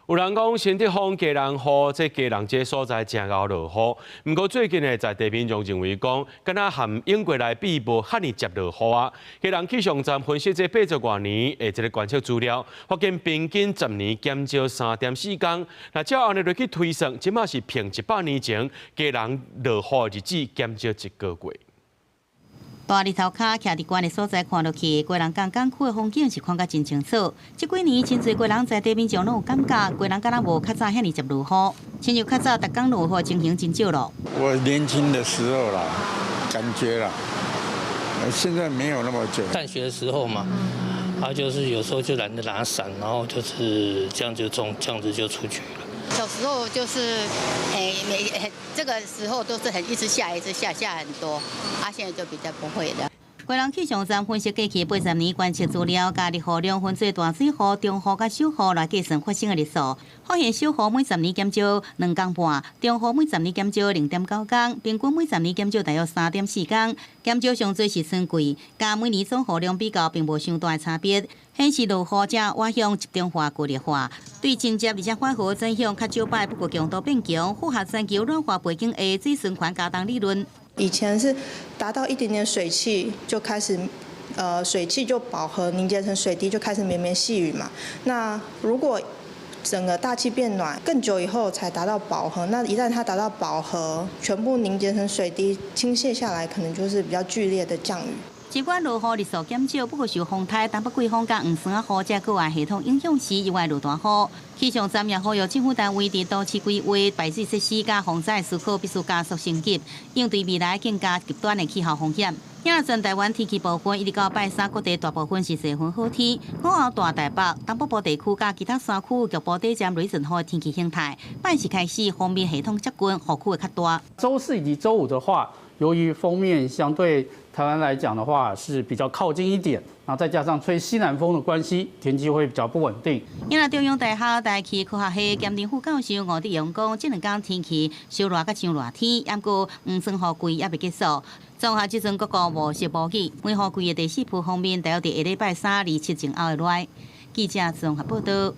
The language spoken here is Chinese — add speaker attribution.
Speaker 1: 有人講新竹風加人雨，這加人這所在真熬落雨。不過最近在地民眾認為講，敢若含英國來比無遐尼接落雨啊。加人氣象站分析這80多年的這個觀測資料，發現平均10年減少3.4天。那照按呢落去推算，即馬是平100年前加人落雨的日子減少1個月。
Speaker 2: 大日頭骹徛佇關的所在看落去，貴人港港區的風景是看甲真清楚。這幾年真儕貴人在地民眾攏有感覺，貴人敢若無較早遐尼接落雨，親像較早逐工落雨情形真少咯。
Speaker 3: 我年輕的時候啦，感覺啦，現在沒有那麼久。
Speaker 4: 上學的時候嘛，就是有時候就懶得拿傘，然後就是這樣子就出去了。
Speaker 5: 小時候就是這個時候都是一直下很多，現在就比較不會了。
Speaker 2: 貴人氣象站分析過去80年觀測資料，甲日雨量分做大水雨、中雨甲小雨來計算發生的日數，發現小雨每10年減少2天半，中雨每10年減少0.9天，平均每10年減少大約3.4天。減少上多是春季，甲每年總雨量比較並無相大的差別，顯示落雨者外向集中化、固定化，對間接而且緩和影響較少擺，不過強度變強，符合全球暖化背景的水循環加重理論。
Speaker 6: 以前是達到一點點水汽就開始，水汽就飽和凝結成水滴，就開始綿綿細雨嘛。那如果整個大氣變暖，更久以後才達到飽和，那一旦它達到飽和，全部凝結成水滴傾瀉下來，可能就是比較劇烈的降雨。
Speaker 2: 儘管落雨日數減少，不過受風颱、東北季風甲黃山雨遮個外系統影響時，意外落大雨。氣象站也呼籲政府單位佇都市規劃、排水設施甲防災思考必須加速升級，應對未來更加極端的氣候風險。今全台灣天氣部分，一直到拜三，各地大部分是多雲好天。午後大台北、東北部地區甲其他山區局部地漸雷陣雨的天氣形態。拜四開始，鋒面系統接近，雨區會較大。週4以及週5的話，由於鋒面相對台灣來講的話是比較靠近一點，然後再加上吹西南風的關係，天氣會比較不穩定。因為中央大學大氣科學系兼任副教授吳德陽講，這兩天天氣稍熱甲像熱天，不過黃霜雨季也未結束。綜合這陣各個無時無雨，梅雨季的第4波鋒面大約在下禮拜3、27前後會來。記者綜合報道。